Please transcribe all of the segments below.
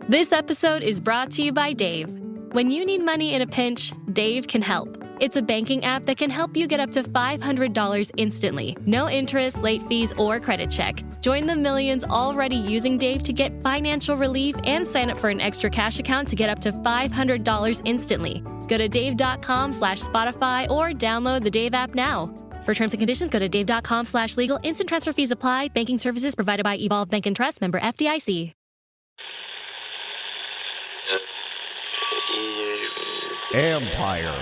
This episode is brought to you by Dave. When you need money in a pinch, Dave can help. It's a banking app that can help you get up to $500 instantly. No interest, late fees, or credit check. Join the millions already using Dave to get financial relief and sign up for an extra cash account to get up to $500 instantly. Go to dave.com/Spotify or download the Dave app now. For terms and conditions, go to dave.com/legal. Instant transfer fees apply. Banking services provided by Evolve Bank and Trust, member FDIC. Empire.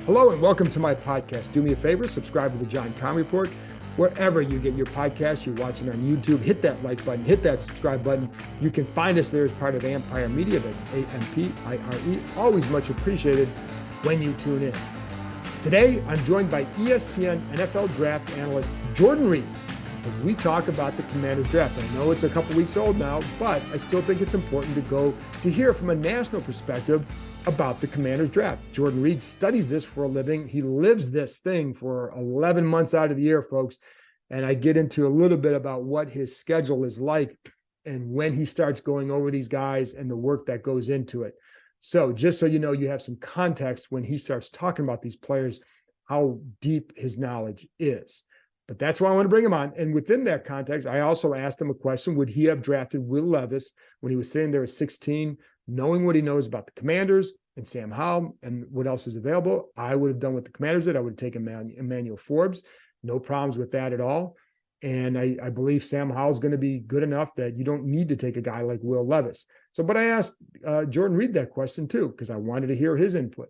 Hello and welcome to my podcast. Do me a favor, subscribe to the John Con Report. Wherever you get your podcasts, you're watching on YouTube, hit that like button, hit that subscribe button. You can find us there as part of Empire Media. That's AMPIRE. Always much appreciated when you tune in. Today, I'm joined by ESPN NFL draft analyst Jordan Reid as we talk about the Commanders draft. I know it's a couple weeks old now, but I still think it's important to hear from a national perspective about the Commanders draft. Jordan Reid studies this for a living. He lives this thing for 11 months out of the year, folks. And I get into a little bit about what his schedule is like and when he starts going over these guys and the work that goes into it. So just so you know, you have some context when he starts talking about these players, how deep his knowledge is. But that's why I want to bring him on. And within that context, I also asked him a question. Would he have drafted Will Levis when he was sitting there at 16, knowing what he knows about the Commanders and Sam Howell and what else is available? I would have done what the Commanders did. I would have taken Emmanuel Forbes. No problems with that at all. And I believe Sam Howell is going to be good enough that you don't need to take a guy like Will Levis. But I asked Jordan Reid that question too, because I wanted to hear his input.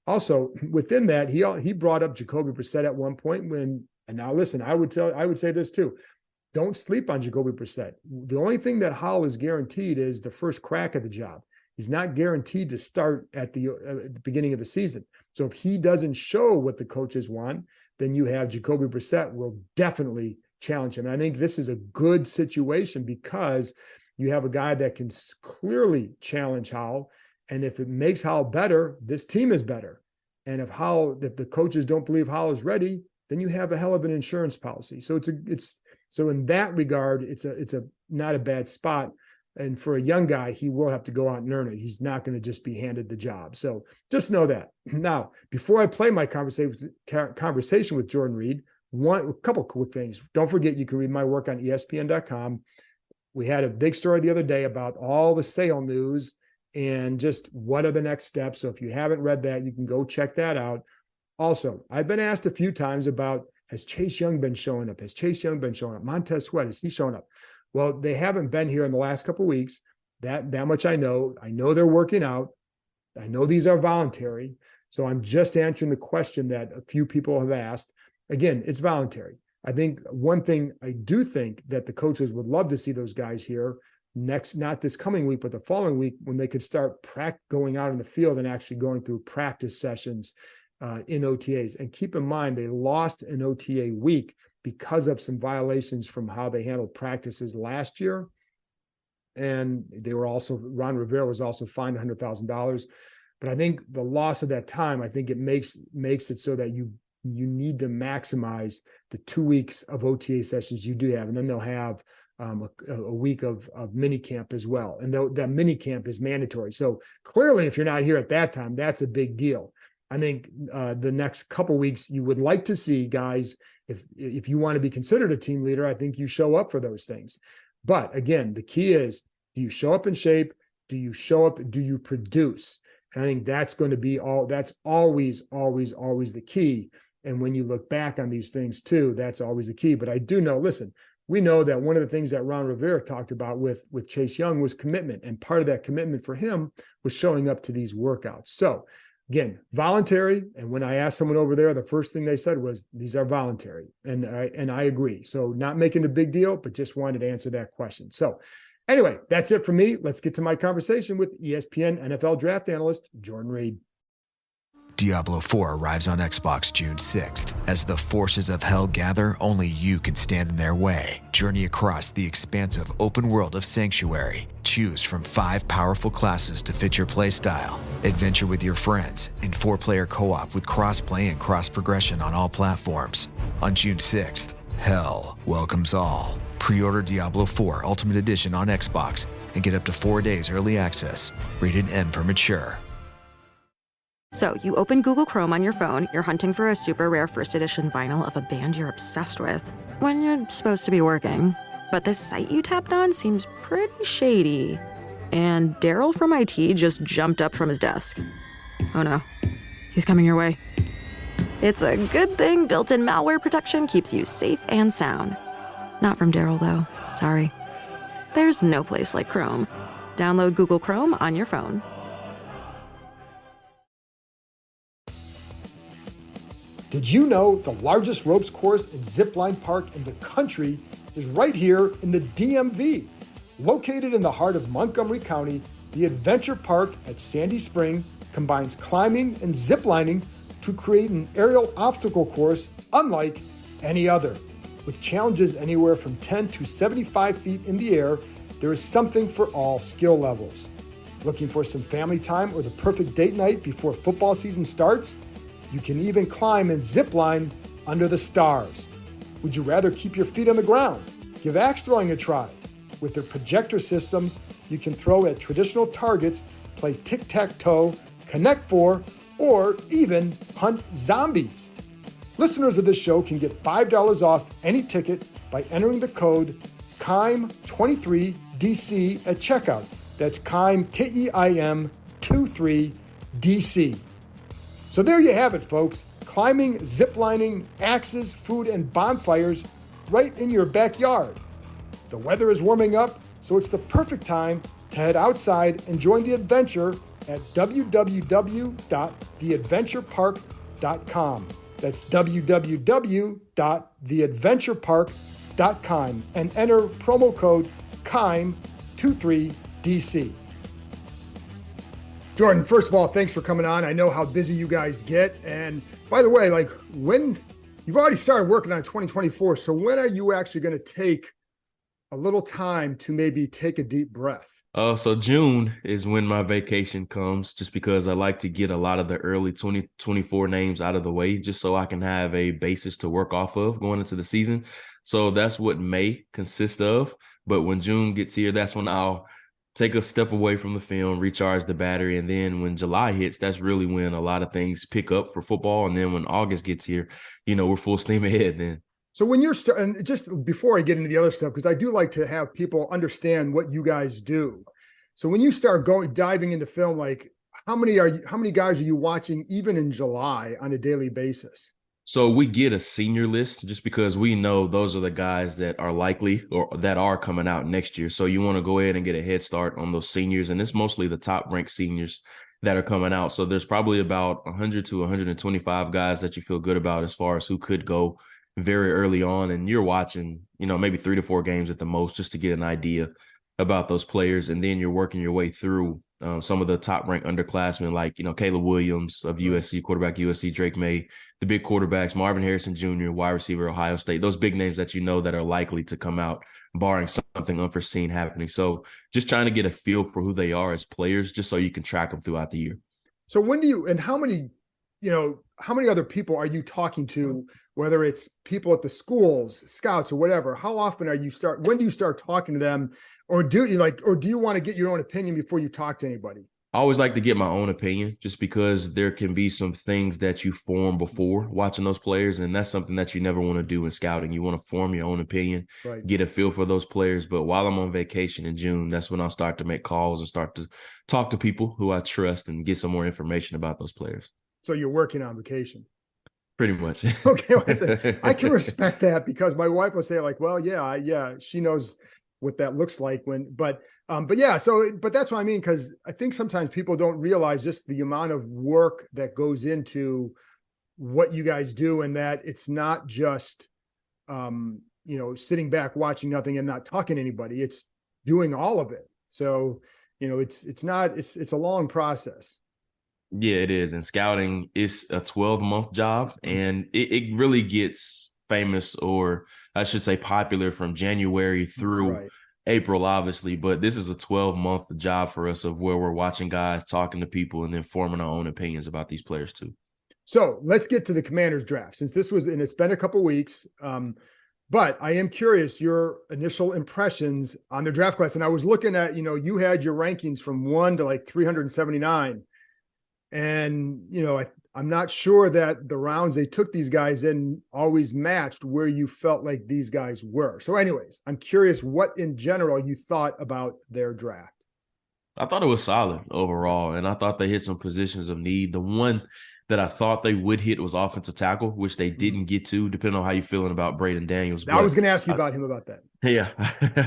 Also, within that, he brought up Jacoby Brissett at one point and now listen, I would say this too. Don't sleep on Jacoby Brissett. The only thing that Howell is guaranteed is the first crack at the job. He's not guaranteed to start at the beginning of the season. So if he doesn't show what the coaches want, then you have Jacoby Brissett will definitely challenge him. And I think this is a good situation because you have a guy that can clearly challenge Howell. And if it makes Howell better, this team is better. And if the coaches don't believe Howell is ready, then you have a hell of an insurance policy. So so in that regard, it's not a bad spot. And for a young guy, he will have to go out and earn it. He's not going to just be handed the job. So just know that. Now, before I play my conversation with Jordan Reid, a couple quick things. Don't forget, you can read my work on ESPN.com. We had a big story the other day about all the sale news and just what are the next steps. So if you haven't read that, you can go check that out. Also, I've been asked a few times about, has Chase Young been showing up? Montez Sweat, is he showing up? Well, they haven't been here in the last couple of weeks. That much I know. I know they're working out. I know these are voluntary. So I'm just answering the question that a few people have asked. Again, it's voluntary. I think one thing I do think that the coaches would love to see those guys here next, not this coming week, but the following week when they could start going out in the field and actually going through practice sessions in OTAs. And keep in mind, they lost an OTA week because of some violations from how they handled practices last year. And Ron Rivera was also fined $100,000. But I think the loss of that time, I think it makes it so that you need to maximize the 2 weeks of OTA sessions you do have. And then they'll have a week of mini camp as well. And that mini camp is mandatory. So clearly, if you're not here at that time, that's a big deal. I think the next couple weeks, you would like to see guys, if you want to be considered a team leader, I think you show up for those things. But again, the key is, do you show up in shape? Do you show up? Do you produce? And I think that's going to be that's always, always, always the key. And when you look back on these things too, that's always the key. But I do know, listen, we know that one of the things that Ron Rivera talked about with Chase Young was commitment. And part of that commitment for him was showing up to these workouts. So again, voluntary. And when I asked someone over there, the first thing they said was, these are voluntary. And I agree. So not making a big deal, but just wanted to answer that question. So anyway, that's it for me. Let's get to my conversation with ESPN NFL draft analyst Jordan Reid. Diablo 4 arrives on Xbox June 6th. As the forces of hell gather, only you can stand in their way. Journey across the expansive open world of Sanctuary. Choose from 5 powerful classes to fit your playstyle. Adventure with your friends in 4-player co-op with cross-play and cross-progression on all platforms. On June 6th, hell welcomes all. Pre-order Diablo 4 Ultimate Edition on Xbox and get up to 4 days early access. Rated M for mature. So, you open Google Chrome on your phone, you're hunting for a super rare first edition vinyl of a band you're obsessed with, when you're supposed to be working. But this site you tapped on seems pretty shady. And Daryl from IT just jumped up from his desk. Oh no, he's coming your way. It's a good thing built-in malware protection keeps you safe and sound. Not from Daryl, though. Sorry. There's no place like Chrome. Download Google Chrome on your phone. Did you know the largest ropes course and zipline park in the country is right here in the DMV? Located in the heart of Montgomery County, the Adventure Park at Sandy Spring combines climbing and ziplining to create an aerial obstacle course unlike any other. With challenges anywhere from 10 to 75 feet in the air, there is something for all skill levels. Looking for some family time or the perfect date night before football season starts? You can even climb and zip line under the stars. Would you rather keep your feet on the ground? Give axe throwing a try. With their projector systems, you can throw at traditional targets, play tic-tac-toe, connect four, or even hunt zombies. Listeners of this show can get $5 off any ticket by entering the code KEIM23DC at checkout. That's KEIM, K-E-I-M 23DC. So there you have it, folks. Climbing, ziplining, axes, food, and bonfires right in your backyard. The weather is warming up, so it's the perfect time to head outside and join the adventure at www.theadventurepark.com. That's www.theadventurepark.com and enter promo code KEIM23DC. Jordan, first of all, thanks for coming on. I know how busy you guys get. And by the way, like when you've already started working on 2024, so when are you actually going to take a little time to maybe take a deep breath? So June is when my vacation comes, just because I like to get a lot of the early 2024 names out of the way, just so I can have a basis to work off of going into the season. So that's what May consists of. But when June gets here, that's when I'll take a step away from the film, recharge the battery. And then when July hits, that's really when a lot of things pick up for football. And then when August gets here, we're full steam ahead then. So when you're and just before I get into the other stuff, because I do like to have people understand what you guys do. So when you start diving into film, like how many guys are you watching even in July on a daily basis? So we get a senior list just because we know those are the guys that are likely or that are coming out next year. So you want to go ahead and get a head start on those seniors. And it's mostly the top ranked seniors that are coming out. So there's probably about 100 to 125 guys that you feel good about as far as who could go very early on. And you're watching, maybe 3 to 4 games at the most just to get an idea about those players. And then you're working your way through some of the top-ranked underclassmen like, Caleb Williams of USC, quarterback USC, Drake May, the big quarterbacks, Marvin Harrison Jr., wide receiver, Ohio State, those big names that that are likely to come out, barring something unforeseen happening. So just trying to get a feel for who they are as players, just so you can track them throughout the year. So when do you, and how many other people are you talking to, whether it's people at the schools, scouts, or whatever? How often when do you start talking to them? Or do you want to get your own opinion before you talk to anybody? I always like to get my own opinion just because there can be some things that you form before watching those players. And that's something that you never want to do in scouting. You want to form your own opinion, right, get a feel for those players. But while I'm on vacation in June, that's when I'll start to make calls and start to talk to people who I trust and get some more information about those players. So you're working on vacation? Pretty much. Okay. Well, I can respect that because my wife will say like, well, yeah, she knows what that looks like but that's what I mean. Cause I think sometimes people don't realize just the amount of work that goes into what you guys do, and that it's not just, sitting back, watching nothing and not talking to anybody. It's doing all of it. So, it's a long process. Yeah, it is. And scouting is a 12-month job, and it really gets famous, or I should say popular, from January through April, obviously. But this is a 12-month job for us, of where we're watching guys, talking to people, and then forming our own opinions about these players too. So let's get to the Commanders draft, since this was, and it's been a couple weeks. But I am curious your initial impressions on the draft class. And I was looking at, you had your rankings from 1 to like 379. And, I'm not sure that the rounds they took these guys in always matched where you felt like these guys were. So anyways, I'm curious what in general you thought about their draft. I thought it was solid overall, and I thought they hit some positions of need. The one that I thought they would hit was offensive tackle, which they didn't get to, depending on how you're feeling about Braden Daniels. I was going to ask you about him about that. Yeah,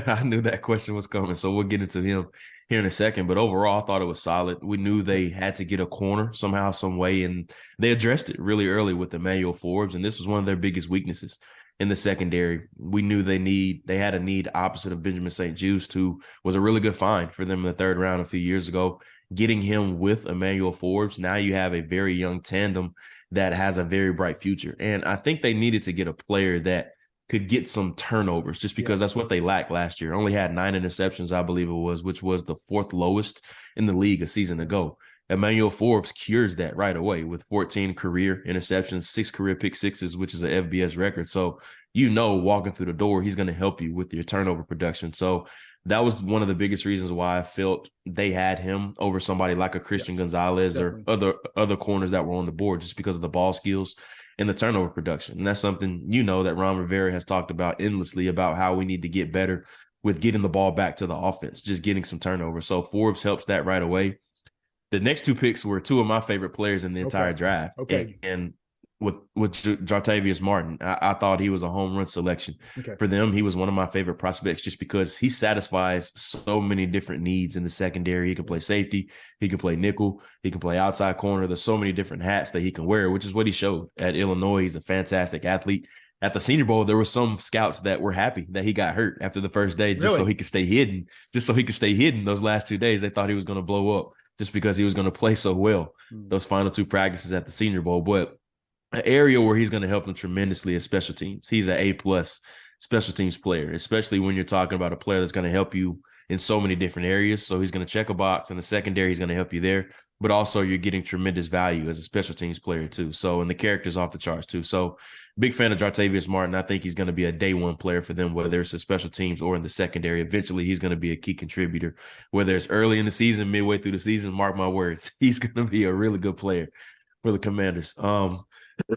I knew that question was coming, so we'll get into him here in a second. But overall, I thought it was solid. We knew they had to get a corner somehow, some way, and they addressed it really early with Emmanuel Forbes, and this was one of their biggest weaknesses in the secondary. We knew they had a need opposite of Benjamin St-Juste, who was a really good find for them in the third round a few years ago. Getting him with Emmanuel Forbes, now you have a very young tandem that has a very bright future. And I think they needed to get a player that could get some turnovers, just because that's what they lacked last year. Only had 9 interceptions, I believe it was, which was the 4th lowest in the league a season ago. Emmanuel Forbes cures that right away with 14 career interceptions, 6 career pick sixes, which is an FBS record. So, walking through the door, he's going to help you with your turnover production. So that was one of the biggest reasons why I felt they had him over somebody like a Christian Gonzalez definitely. Or other corners that were on the board, just because of the ball skills and the turnover production. And that's something, that Ron Rivera has talked about endlessly, about how we need to get better with getting the ball back to the offense, just getting some turnovers. So Forbes helps that right away. The next 2 picks were 2 of my favorite players in the entire draft. Okay. And with Jartavius Martin, I thought he was a home run selection for them. He was one of my favorite prospects, just because he satisfies so many different needs in the secondary. He can play safety, he can play nickel, he can play outside corner. There's so many different hats that he can wear, which is what he showed at Illinois. He's a fantastic athlete. At the Senior Bowl, there were some scouts that were happy that he got hurt after the first day, so he could stay hidden. Those last 2 days, they thought he was going to blow up just because he was going to play so well those final 2 practices at the Senior Bowl. But an area where he's going to help them tremendously is special teams. He's an A+ special teams player, especially when you're talking about a player that's going to help you in so many different areas. So he's going to check a box in the secondary. He's going to help you there, but also you're getting tremendous value as a special teams player too. So, and the character's off the charts too. So big fan of Jartavius Martin. I think he's going to be a day 1 player for them, whether it's a special teams or in the secondary. Eventually he's going to be a key contributor, whether it's early in the season, midway through the season, mark my words, he's going to be a really good player for the Commanders.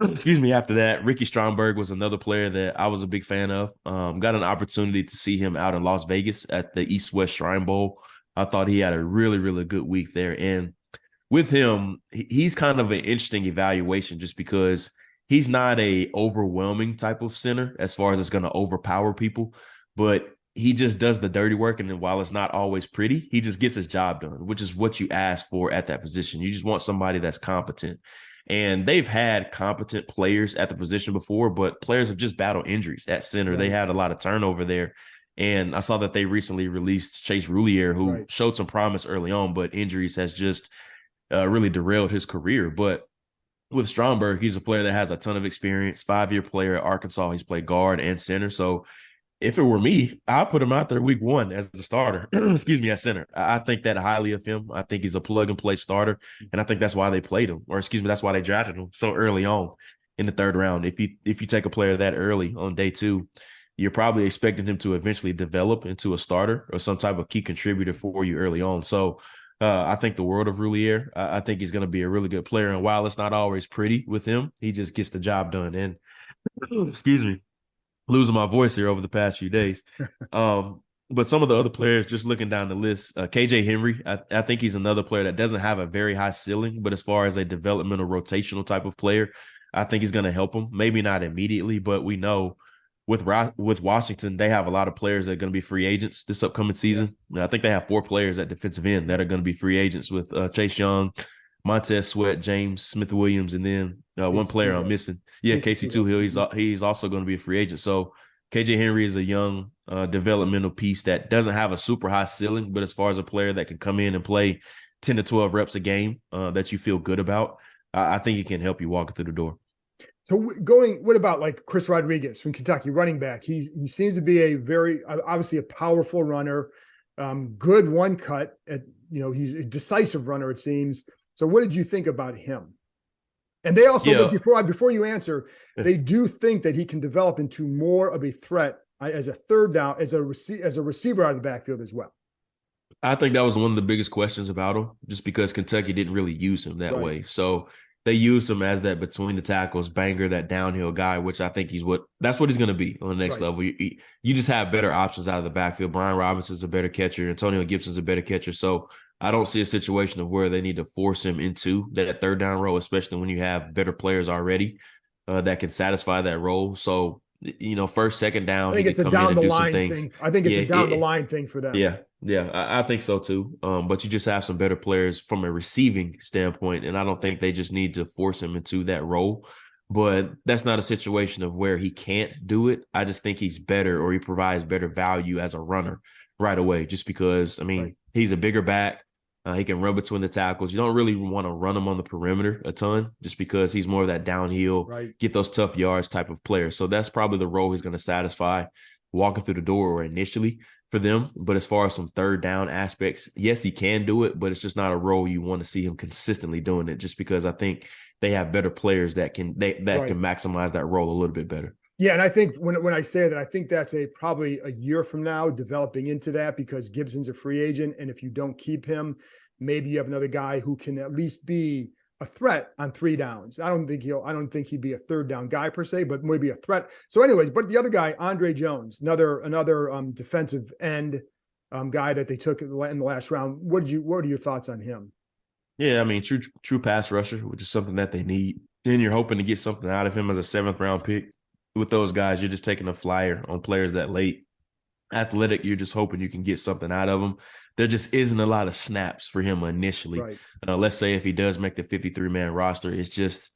Excuse me. After that, Ricky Stromberg was another player that I was a big fan of. Got an opportunity to see him out in Las Vegas at the East-West Shrine Bowl. I thought he had a really, really good week there. And with him, he's kind of an interesting evaluation, just because he's not a overwhelming type of center as far as it's going to overpower people, but he just does the dirty work. And then while it's not always pretty, he just gets his job done, which is what you ask for at that position. You just want somebody that's competent. And they've had competent players at the position before, but players have just battled injuries at center. Right. They had a lot of turnover there. And I saw that they recently released Chase Roulier, who showed some promise early on, but injuries has just really derailed his career. But with Stromberg, he's a player that has a ton of experience, 5-year player at Arkansas. He's played guard and center. So if it were me, I'd put him out there week 1 as the starter, at center. I think that highly of him. I think he's a plug-and-play starter, and I think that's why they played him, that's why they drafted him so early on in the 3rd round. If you take a player that early on day 2, you're probably expecting him to eventually develop into a starter or some type of key contributor for you early on. So I think the world of Roulier. I think he's going to be a really good player, and while it's not always pretty with him, he just gets the job done. And excuse me, losing my voice here over the past few days. But some of the other players, just looking down the list, KJ Henry, I think he's another player that doesn't have a very high ceiling, but as far as a developmental rotational type of player, I think he's going to help him. Maybe not immediately, but we know with Washington, they have a lot of players that are going to be free agents this upcoming season. Yeah. I think they have 4 players at defensive end that are going to be free agents with Chase Young, Montez Sweat, James Smith-Williams, and then one player I'm missing. Yeah, Casey Toohill. He's also going to be a free agent. So KJ Henry is a young developmental piece that doesn't have a super high ceiling, but as far as a player that can come in and play 10 to 12 reps a game that you feel good about, I think it can help you walk through the door. So what about like Chris Rodriguez from Kentucky, running back? He seems to be a very, obviously a powerful runner, good one cut he's a decisive runner, it seems. So what did you think about him? And they also, before you answer, they do think that he can develop into more of a threat as a third down, as a receiver out of the backfield as well. I think that was one of the biggest questions about him, just because Kentucky didn't really use him that way. So they used him as that between the tackles banger, that downhill guy, which I think that's what he's going to be on the next level. You just have better options out of the backfield. Brian Robinson's a better catcher. Antonio Gibson's a better catcher. So I don't see a situation of where they need to force him into that third down role, especially when you have better players already that can satisfy that role. So, first, second down. I think it's a down the line thing. I think it's a down the line thing for them. Yeah, I think so too. But you just have some better players from a receiving standpoint, and I don't think they just need to force him into that role. But that's not a situation of where he can't do it. I just think he's better, or he provides better value as a runner right away, just because, he's a bigger back. He can run between the tackles. You don't really want to run him on the perimeter a ton, just because he's more of that downhill, get those tough yards type of player. So that's probably the role he's going to satisfy walking through the door, or initially for them. But as far as some third down aspects, yes, he can do it, but it's just not a role you want to see him consistently doing it, just because I think they have better players that can maximize that role a little bit better. Yeah, and I think when I say that, I think that's probably a year from now developing into that, because Gibson's a free agent, and if you don't keep him, maybe you have another guy who can at least be a threat on 3 downs. I don't think he'd be a third down guy per se, but maybe a threat. So anyways, but the other guy, Andre Jones, another defensive end guy that they took in the last round. What are your thoughts on him? Yeah, true pass rusher, which is something that they need. Then you're hoping to get something out of him as a 7th round pick. With those guys, you're just taking a flyer on players that late. Athletic, you're just hoping you can get something out of them. There just isn't a lot of snaps for him initially. Let's say if he does make the 53-man roster, it's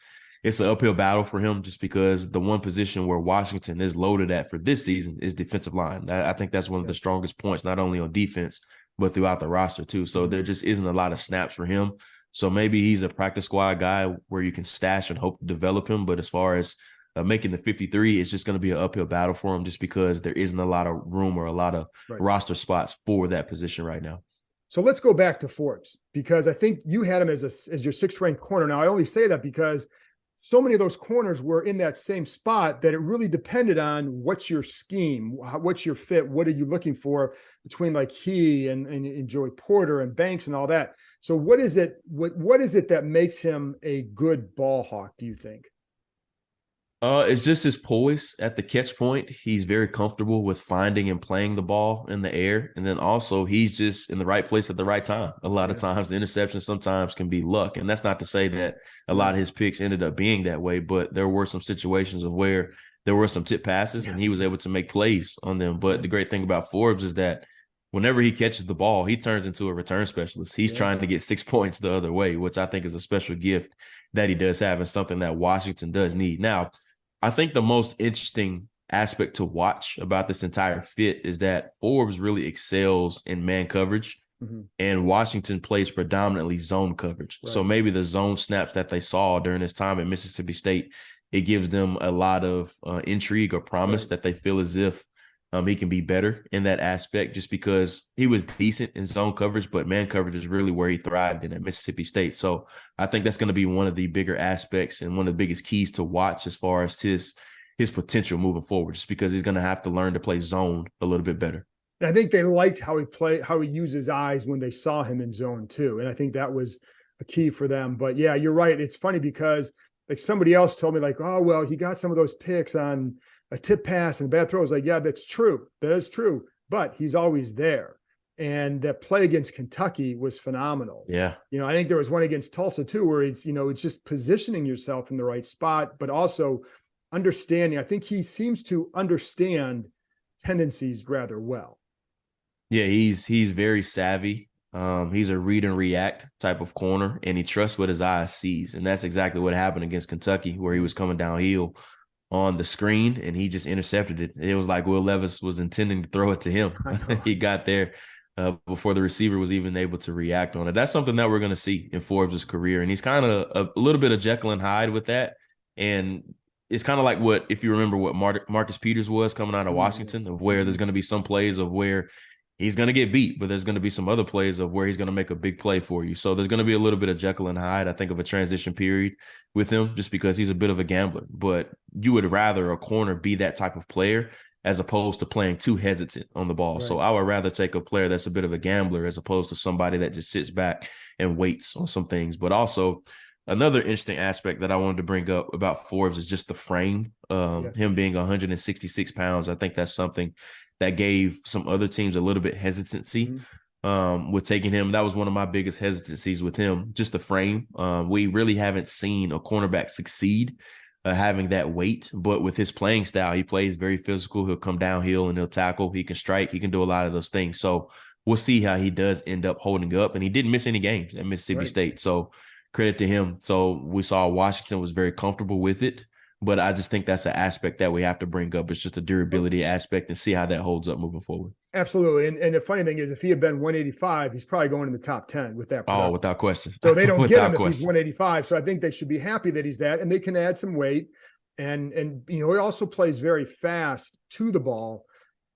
an uphill battle for him, just because the one position where Washington is loaded at for this season is defensive line. I think that's one of the strongest points, not only on defense, but throughout the roster too. So there just isn't a lot of snaps for him. So maybe he's a practice squad guy where you can stash and hope to develop him. But as far as making the 53, it's just going to be an uphill battle for him, just because there isn't a lot of room or a lot of roster spots for that position right now. So let's go back to Forbes, because I think you had him as your 6th ranked corner. Now, I only say that because so many of those corners were in that same spot that it really depended on what's your scheme, what's your fit, what are you looking for between like he and Joey Porter and Banks and all that. So what is it that makes him a good ball hawk, do you think? It's just his poise at the catch point. He's very comfortable with finding and playing the ball in the air. And then also he's just in the right place at the right time. A lot of times the interception sometimes can be luck. And that's not to say that a lot of his picks ended up being that way, but there were some situations of where there were some tip passes and he was able to make plays on them. But the great thing about Forbes is that whenever he catches the ball, he turns into a return specialist. He's trying to get 6 points the other way, which I think is a special gift that he does have and something that Washington does need. Now, I think the most interesting aspect to watch about this entire fit is that Forbes really excels in man coverage, and Washington plays predominantly zone coverage. So maybe the zone snaps that they saw during his time at Mississippi State, it gives them a lot of intrigue or promise that they feel as if he can be better in that aspect, just because he was decent in zone coverage, but man coverage is really where he thrived in at Mississippi State. So I think that's going to be one of the bigger aspects and one of the biggest keys to watch as far as his potential moving forward, just because he's going to have to learn to play zone a little bit better. And I think they liked how he used his eyes when they saw him in zone too. And I think that was a key for them. But yeah, you're right. It's funny because like somebody else told me like, oh, well, he got some of those picks on a tip pass and a bad throw. I was like, yeah, that's true. That is true. But he's always there. And that play against Kentucky was phenomenal. Yeah. I think there was one against Tulsa too, where it's just positioning yourself in the right spot, but also understanding. I think he seems to understand tendencies rather well. Yeah, he's very savvy. He's a read and react type of corner, and he trusts what his eye sees. And that's exactly what happened against Kentucky, where he was coming downhill on the screen and he just intercepted it. It was like Will Levis was intending to throw it to him. He got there before the receiver was even able to react on it. That's something that we're going to see in Forbes' career. And he's kind of a little bit of Jekyll and Hyde with that. And it's kind of like what, if you remember what Marcus Peters was coming out of Washington, of where there's going to be some plays of where he's going to get beat, but there's going to be some other plays of where he's going to make a big play for you. So there's going to be a little bit of Jekyll and Hyde, I think, of a transition period with him, just because he's a bit of a gambler. But you would rather a corner be that type of player as opposed to playing too hesitant on the ball. Right. So I would rather take a player that's a bit of a gambler as opposed to somebody that just sits back and waits on some things. But also another interesting aspect that I wanted to bring up about Forbes is just the frame, him being 166 pounds. I think that's something that gave some other teams a little bit hesitancy with taking him. That was one of my biggest hesitancies with him, just the frame. We really haven't seen a cornerback succeed having that weight, but with his playing style, he plays very physical. He'll come downhill and he'll tackle. He can strike. He can do a lot of those things. So we'll see how he does end up holding up. And he didn't miss any games at Mississippi State. So credit to him. So we saw Washington was very comfortable with it. But I just think that's an aspect that we have to bring up. It's just a durability aspect and see how that holds up moving forward. Absolutely. And the funny thing is, if he had been 185, he's probably going in the top 10 with that production. Oh, without question. So they don't get him if he's 185. So I think they should be happy that he's that, and they can add some weight. And he also plays very fast to the ball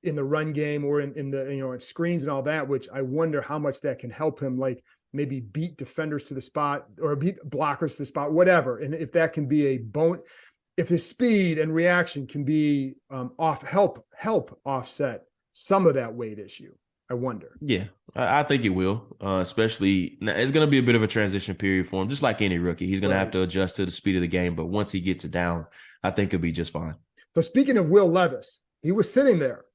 in the run game or in the, in screens and all that, which I wonder how much that can help him, like maybe beat defenders to the spot or beat blockers to the spot, whatever. And if that can be a bone, if his speed and reaction can be help offset some of that weight issue, I wonder. Yeah, I think it will, especially it's going to be a bit of a transition period for him, just like any rookie. He's going to have to adjust to the speed of the game, but once he gets it down, I think he'll be just fine. So speaking of Will Levis, he was sitting there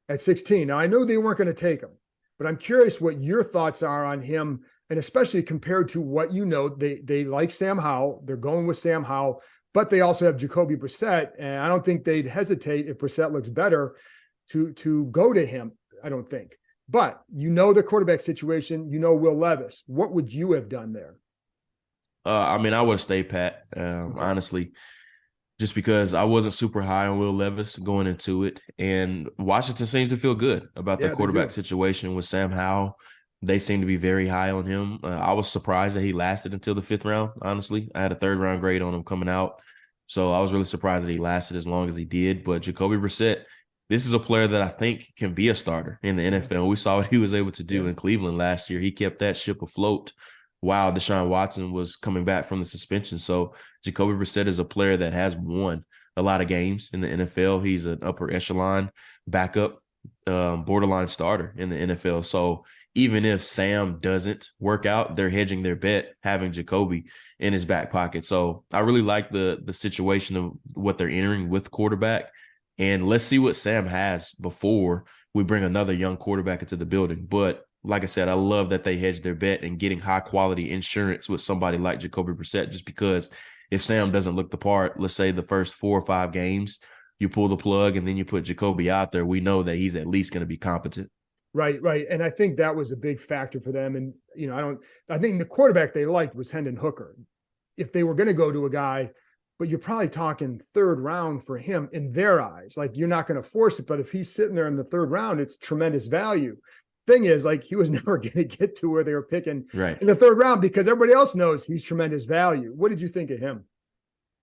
at 16. Now, I know they weren't going to take him, but I'm curious what your thoughts are on him, and especially compared to what they like Sam Howell. They're going with Sam Howell, but they also have Jacoby Brissett, and I don't think they'd hesitate if Brissett looks better to go to him, I don't think. But the quarterback situation, Will Levis. What would you have done there? I would have stayed pat, honestly, just because I wasn't super high on Will Levis going into it. And Washington seems to feel good about their quarterback situation with Sam Howell. They seem to be very high on him. I was surprised that he lasted until the 5th round, honestly. I had a 3rd round grade on him coming out. So I was really surprised that he lasted as long as he did. But Jacoby Brissett, this is a player that I think can be a starter in the NFL. We saw what he was able to do in Cleveland last year. He kept that ship afloat while Deshaun Watson was coming back from the suspension. So Jacoby Brissett is a player that has won a lot of games in the NFL. He's an upper echelon backup, borderline starter in the NFL. So even if Sam doesn't work out, they're hedging their bet having Jacoby in his back pocket. So I really like the situation of what they're entering with quarterback. And let's see what Sam has before we bring another young quarterback into the building. But like I said, I love that they hedged their bet and getting high-quality insurance with somebody like Jacoby Brissett, just because if Sam doesn't look the part, let's say the first 4 or 5 games, you pull the plug and then you put Jacoby out there, we know that he's at least going to be competent. Right. And I think that was a big factor for them. And, I think the quarterback they liked was Hendon Hooker. If they were going to go to a guy, but you're probably talking 3rd round for him in their eyes. Like, you're not going to force it, but if he's sitting there in the 3rd round, it's tremendous value. Thing is, like, he was never going to get to where they were picking in the 3rd round because everybody else knows he's tremendous value. What did you think of him?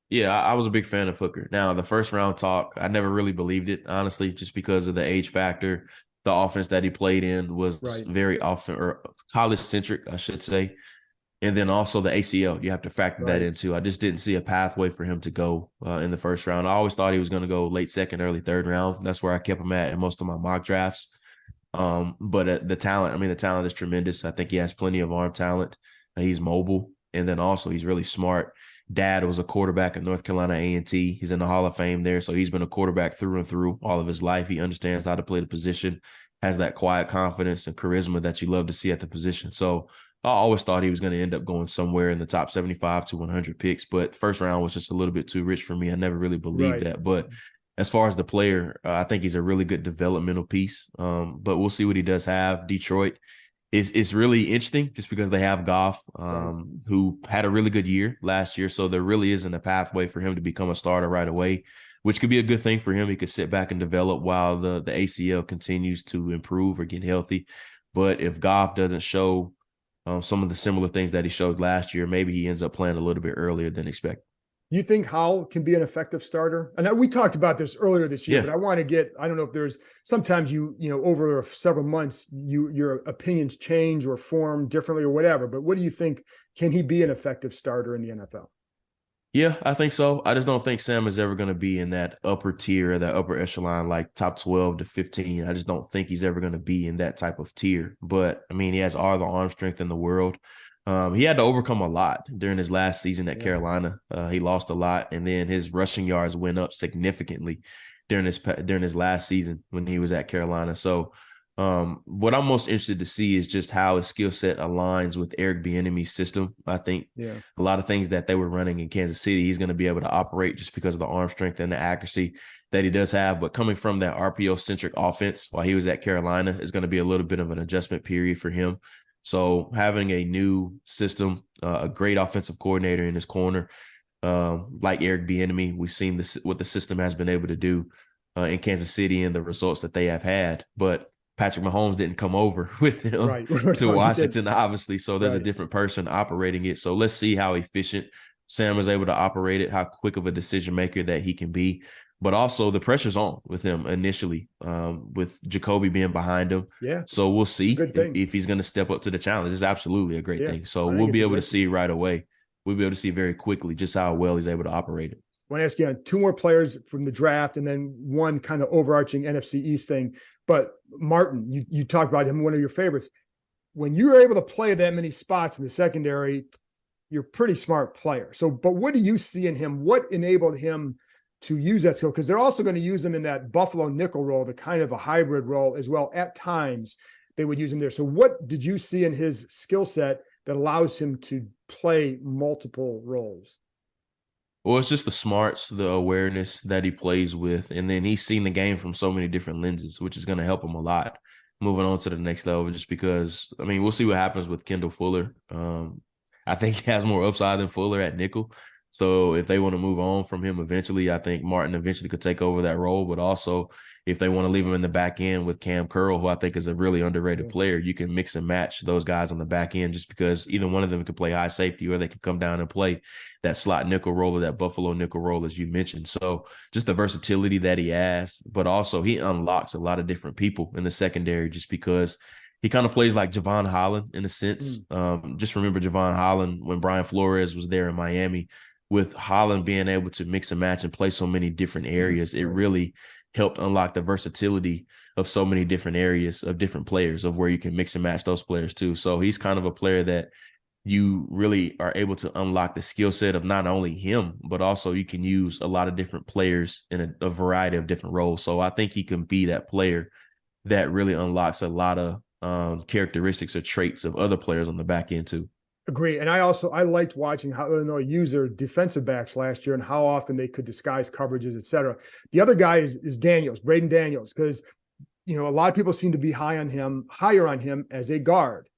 Yeah, I was a big fan of Hooker. Now, the 1st round talk, I never really believed it, honestly, just because of the age factor. The offense that he played in was very college-centric, I should say. And then also the ACL, you have to factor that into. I just didn't see a pathway for him to go in the 1st round. I always thought he was going to go late 2nd, early 3rd round. That's where I kept him at in most of my mock drafts. But the talent is tremendous. I think he has plenty of arm talent. He's mobile. And then also he's really smart. Dad was a quarterback at North Carolina A&T. He's in the Hall of Fame there. So he's been a quarterback through and through all of his life. He understands how to play the position, has that quiet confidence and charisma that you love to see at the position. So I always thought he was going to end up going somewhere in the top 75 to 100 picks, but 1st round was just a little bit too rich for me. I never really believed that. But as far as the player, I think he's a really good developmental piece. But we'll see what he does have. Detroit is really interesting just because they have Goff, who had a really good year last year. So there really isn't a pathway for him to become a starter right away, which could be a good thing for him. He could sit back and develop while the ACL continues to improve or get healthy. But if Goff doesn't show some of the similar things that he showed last year, maybe he ends up playing a little bit earlier than expected. You think Howell can be an effective starter? And we talked about this earlier this year, Yeah. but I don't know if there's sometimes over several months, your opinions change or form differently or whatever. But what do you think? Can he be an effective starter in the NFL? Yeah, I think so. I just don't think Sam is ever going to be in that upper tier, that upper echelon, like top 12 to 15. I just don't think he's ever going to be in that type of tier. But, I mean, he has all the arm strength in the world. He had to overcome a lot during his last season at Carolina. He lost a lot, and then his rushing yards went up significantly during his last season when he was at Carolina. So what I'm most interested to see is just how his skill set aligns with Eric Bieniemy's system. I think a lot of things that they were running in Kansas City, he's going to be able to operate just because of the arm strength and the accuracy that he does have. But coming from that RPO-centric offense while he was at Carolina is going to be a little bit of an adjustment period for him. So having a new system, a great offensive coordinator in his corner, like Eric Bieniemy, we've seen what the system has been able to do in Kansas City and the results that they have had. But Patrick Mahomes didn't come over with him to Washington, obviously. So there's a different person operating it. So let's see how efficient Sam is able to operate it, how quick of a decision maker that he can be. But also the pressure's on with him initially, with Jacoby being behind him. Yeah. So we'll see if he's going to step up to the challenge. It's absolutely a great thing. So we'll be able to see right away. We'll be able to see very quickly just how well he's able to operate it. I want to ask you on two more players from the draft and then one kind of overarching NFC East thing. But Martin, you talked about him, one of your favorites. When you're able to play that many spots in the secondary, you're a pretty smart player. So, but what do you see in him? What enabled him to use that skill? Because they're also going to use him in that Buffalo nickel role, the kind of a hybrid role as well. At times, they would use him there. So what did you see in his skill set that allows him to play multiple roles? Well, it's just the smarts, the awareness that he plays with, and then he's seen the game from so many different lenses, which is going to help him a lot moving on to the next level. Just because, I mean, we'll see what happens with Kendall Fuller. I think he has more upside than Fuller at nickel. So if they want to move on from him eventually, I think Martin eventually could take over that role. But also, if they want to leave him in the back end with Cam Curl, who I think is a really underrated player, you can mix and match those guys on the back end just because either one of them can play high safety or they can come down and play that slot nickel role or that Buffalo nickel role, as you mentioned. So just the versatility that he has, but also he unlocks a lot of different people in the secondary just because he kind of plays like Javon Holland in a sense. Just remember Javon Holland when Brian Flores was there in Miami. With Holland being able to mix and match and play so many different areas, it really helped unlock the versatility of so many different areas of different players of where you can mix and match those players too. So he's kind of a player that you really are able to unlock the skill set of not only him, but also you can use a lot of different players in a variety of different roles. So I think he can be that player that really unlocks a lot of characteristics or traits of other players on the back end too. Agree. And I liked watching how Illinois used their defensive backs last year and how often they could disguise coverages, et cetera. The other guy is Daniels, Braden Daniels, because, a lot of people seem to be higher on him as a guard.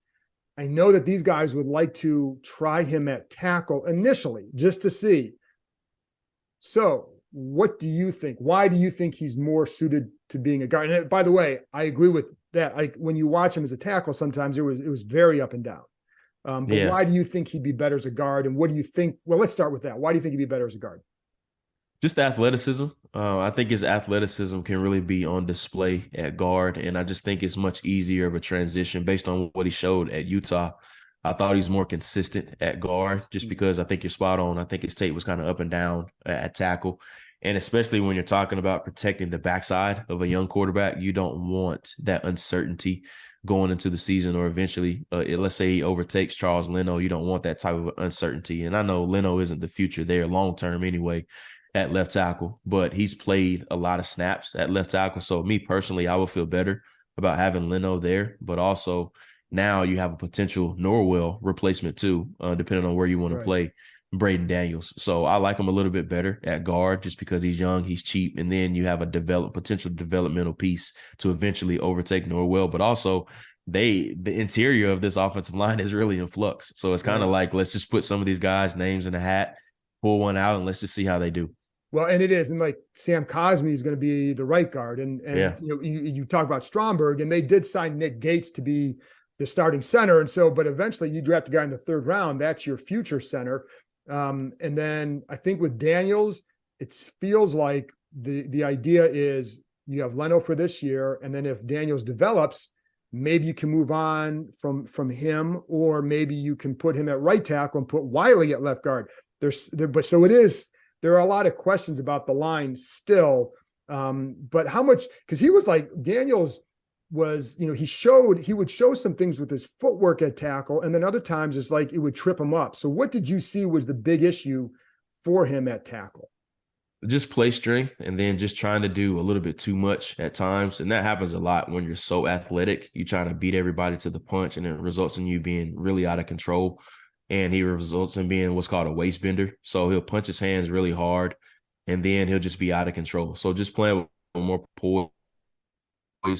I know that these guys would like to try him at tackle initially just to see. So what do you think? Why do you think he's more suited to being a guard? And by the way, I agree with that. Like when you watch him as a tackle, sometimes it was very up and down. But why do you think he'd be better as a guard? And what do you think? Well, let's start with that. Why do you think he'd be better as a guard? Just athleticism. I think his athleticism can really be on display at guard. And I just think it's much easier of a transition based on what he showed at Utah. I thought he's more consistent at guard just because I think you're spot on. I think his tape was kind of up and down at tackle. And especially when you're talking about protecting the backside of a young quarterback, you don't want that uncertainty going into the season or eventually, let's say he overtakes Charles Leno. You don't want that type of uncertainty. And I know Leno isn't the future there long-term anyway at left tackle, but he's played a lot of snaps at left tackle. So me personally, I would feel better about having Leno there, but also now you have a potential Norwell replacement too, depending on where you want to play Braden Daniels. So I like him a little bit better at guard just because he's young, he's cheap, and then you have a potential developmental piece to eventually overtake Norwell. But also the interior of this offensive line is really in flux. So it's kind of like, let's just put some of these guys' names in a hat, pull one out, and let's just see how they do. Well, and it is. And like Sam Cosmi is going to be the right guard. And Yeah. you talk about Stromberg, and they did sign Nick Gates to be the starting center. And so, but eventually you draft a guy in the third round, that's your future center. And then I think with Daniels, it feels like the idea is you have Leno for this year. And then if Daniels develops, maybe you can move on from him, or maybe you can put him at right tackle and put Wiley at left guard. There are a lot of questions about the line still. But how much, because he was like, Daniels was, he would show some things with his footwork at tackle, and then other times it's like it would trip him up. So what did you see was the big issue for him at tackle? Just play strength, and then just trying to do a little bit too much at times. And that happens a lot when you're so athletic. You're trying to beat everybody to the punch, and it results in you being really out of control. And he results in being what's called a waist bender. So he'll punch his hands really hard, and then he'll just be out of control. So just playing with more poise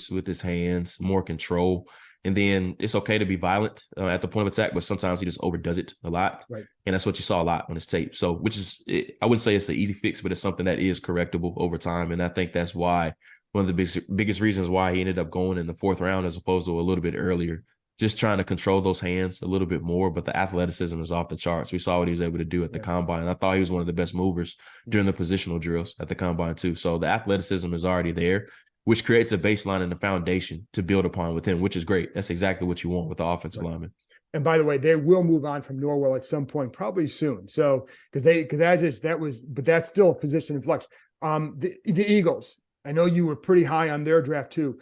with his hands, more control. And then it's okay to be violent at the point of attack, but sometimes he just overdoes it a lot. Right. And that's what you saw a lot on his tape. So, I wouldn't say it's an easy fix, but it's something that is correctable over time. And I think that's why one of the biggest reasons why he ended up going in the fourth round as opposed to a little bit earlier, just trying to control those hands a little bit more. But the athleticism is off the charts. We saw what he was able to do at the combine. I thought he was one of the best movers during the positional drills at the combine too. So the athleticism is already there, which creates a baseline and a foundation to build upon with him, which is great. That's exactly what you want with the offensive lineman. And by the way, they will move on from Norwell at some point, probably soon. So but that's still a position in flux. The Eagles, I know you were pretty high on their draft too.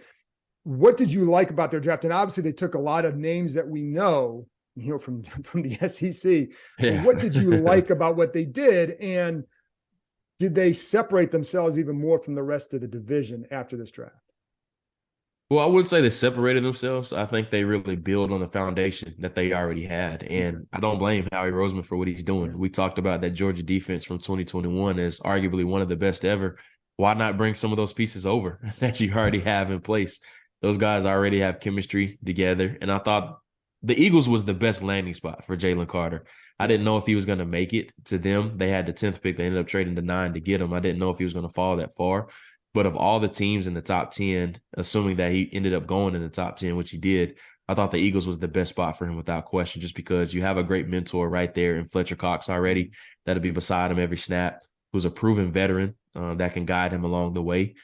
What did you like about their draft? And obviously they took a lot of names that we know, from the SEC. Yeah. What did you like about what they did? And did they separate themselves even more from the rest of the division after this draft? Well, I wouldn't say they separated themselves. I think they really build on the foundation that they already had. And I don't blame Howie Roseman for what he's doing. We talked about that Georgia defense from 2021 as arguably one of the best ever. Why not bring some of those pieces over that you already have in place? Those guys already have chemistry together. And I thought the Eagles was the best landing spot for Jalen Carter. I didn't know if he was going to make it to them. They had the 10th pick. They ended up trading to 9 to get him. I didn't know if he was going to fall that far. But of all the teams in the top 10, assuming that he ended up going in the top 10, which he did, I thought the Eagles was the best spot for him without question, just because you have a great mentor right there in Fletcher Cox already that'll be beside him every snap, who's a proven veteran that can guide him along the way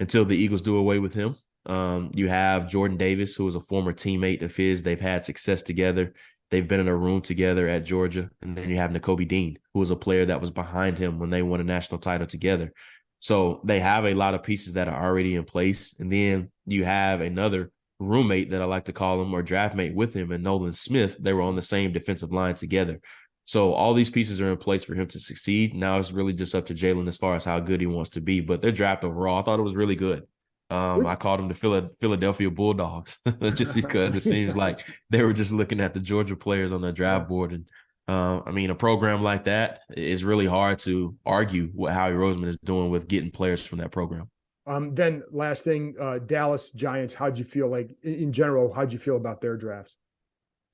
until the Eagles do away with him. You have Jordan Davis, who is a former teammate of his. They've had success together. They've been in a room together at Georgia. And then you have Nakobe Dean, who was a player that was behind him when they won a national title together. So they have a lot of pieces that are already in place. And then you have another roommate that I like to call him, or draftmate with him, and Nolan Smith. They were on the same defensive line together. So all these pieces are in place for him to succeed. Now it's really just up to Jalen as far as how good he wants to be. But their draft overall, I thought it was really good. I called them the Philadelphia Bulldogs just because it seems like they were just looking at the Georgia players on their draft board. And a program like that is really hard to argue what Howie Roseman is doing with getting players from that program. Then last thing, Dallas Giants, how'd you feel in general, how'd you feel about their drafts?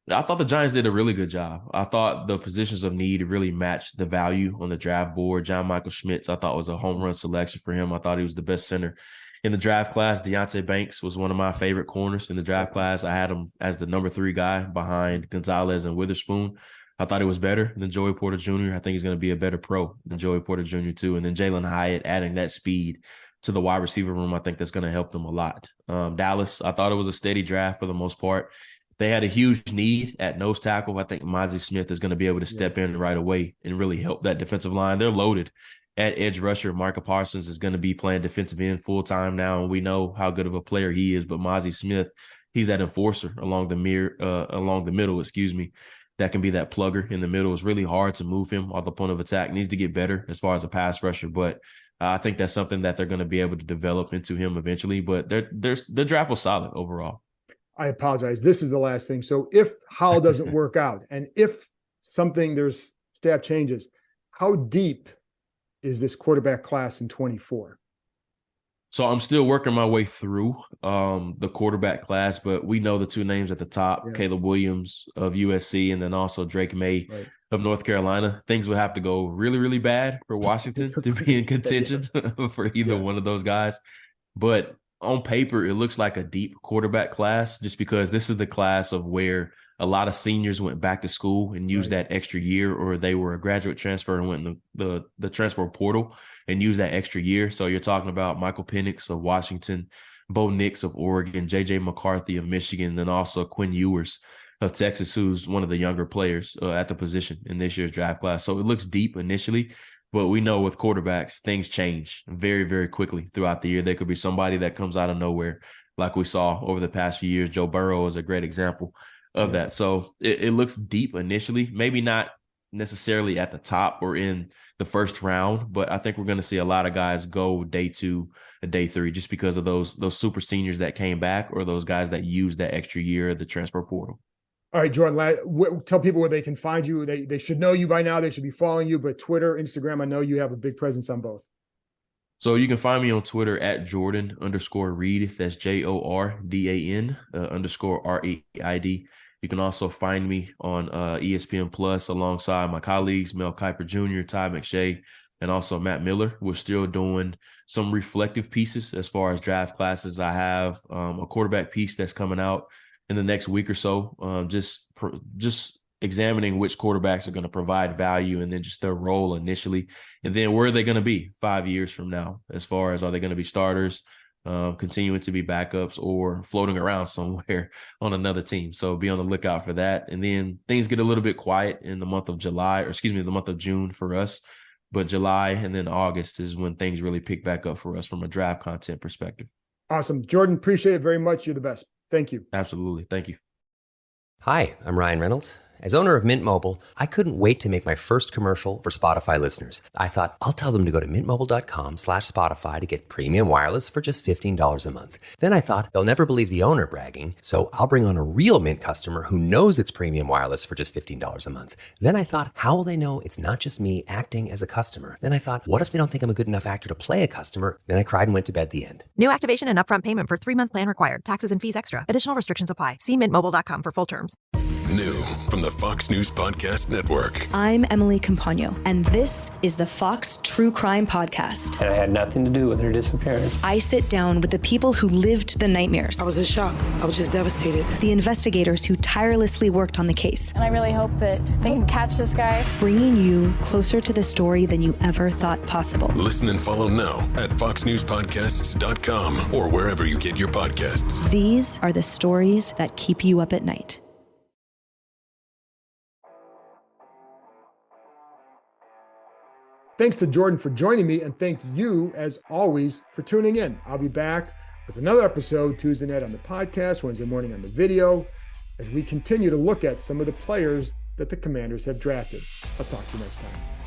I thought the Giants did a really good job. I thought the positions of need really matched the value on the draft board. John Michael Schmitz, I thought was a home run selection for him. I thought he was the best center in the draft class. Deonte Banks was one of my favorite corners in the draft class. I had him as the number 3 guy behind Gonzalez and Witherspoon. I thought he was better than Joey Porter Jr. I think he's going to be a better pro than Joey Porter Jr. too. And then Jalen Hyatt adding that speed to the wide receiver room, I think that's going to help them a lot. Dallas, I thought it was a steady draft for the most part. They had a huge need at nose tackle. I think Mozzie Smith is going to be able to step in right away and really help that defensive line. They're loaded at edge rusher. Micah Parsons is going to be playing defensive end full time now, and we know how good of a player he is. But Mozzie Smith, he's that enforcer along the middle, that can be that plugger in the middle. It's really hard to move him off the point of attack. Needs to get better as far as a pass rusher, but I think that's something that they're going to be able to develop into him eventually. But the draft was solid overall. I apologize. This is the last thing. So if Howell doesn't work out, and if there's staff changes, how deep is this quarterback class in 24? So I'm still working my way through the quarterback class, but we know the two names at the top, Caleb Williams of USC, and then also Drake May of North Carolina. Things would have to go really, really bad for Washington to be in contention for either one of those guys. But on paper, it looks like a deep quarterback class just because this is the class of where a lot of seniors went back to school and used that extra year, or they were a graduate transfer and went in the transfer portal and used that extra year. So you're talking about Michael Penix of Washington, Bo Nix of Oregon, J.J. McCarthy of Michigan, and also Quinn Ewers of Texas, who's one of the younger players at the position in this year's draft class. So it looks deep initially, but we know with quarterbacks, things change very, very quickly throughout the year. There could be somebody that comes out of nowhere, like we saw over the past few years. Joe Burrow is a great example of that. So it looks deep initially, maybe not necessarily at the top or in the first round, but I think we're going to see a lot of guys go day 2 and day 3 just because of those super seniors that came back or those guys that used that extra year at the transfer portal. All right, Jordan, tell people where they can find you. They should know you by now. They should be following you, but Twitter, Instagram, I know you have a big presence on both. So you can find me on Twitter at Jordan_Reid. That's JORDAN _REID. You can also find me on ESPN Plus alongside my colleagues, Mel Kiper Jr., Ty McShay, and also Matt Miller. We're still doing some reflective pieces as far as draft classes. I have a quarterback piece that's coming out in the next week or so, just examining which quarterbacks are going to provide value and then just their role initially. And then where are they going to be 5 years from now as far as are they going to be starters, continuing to be backups, or floating around somewhere on another team. So be on the lookout for that. And then things get a little bit quiet in the month of the month of June for us. But July and then August is when things really pick back up for us from a draft content perspective. Awesome. Jordan, appreciate it very much. You're the best. Thank you. Absolutely. Thank you. Hi, I'm Ryan Reynolds. As owner of Mint Mobile, I couldn't wait to make my first commercial for Spotify listeners. I thought, I'll tell them to go to mintmobile.com/Spotify to get premium wireless for just $15 a month. Then I thought, they'll never believe the owner bragging, so I'll bring on a real Mint customer who knows it's premium wireless for just $15 a month. Then I thought, how will they know it's not just me acting as a customer? Then I thought, what if they don't think I'm a good enough actor to play a customer? Then I cried and went to bed. The end. New activation and upfront payment for 3-month plan required. Taxes and fees extra. Additional restrictions apply. See mintmobile.com for full terms. New from the Fox News Podcast Network. I'm Emily Campagno, and this is the Fox True Crime Podcast. And I had nothing to do with her disappearance. I sit down with the people who lived the nightmares. I was in shock. I was just devastated. The investigators who tirelessly worked on the case. And I really hope that they can catch this guy. Bringing you closer to the story than you ever thought possible. Listen and follow now at foxnewspodcasts.com or wherever you get your podcasts. These are the stories that keep you up at night. Thanks to Jordan for joining me, and thank you, as always, for tuning in. I'll be back with another episode Tuesday night on the podcast, Wednesday morning on the video, as we continue to look at some of the players that the Commanders have drafted. I'll talk to you next time.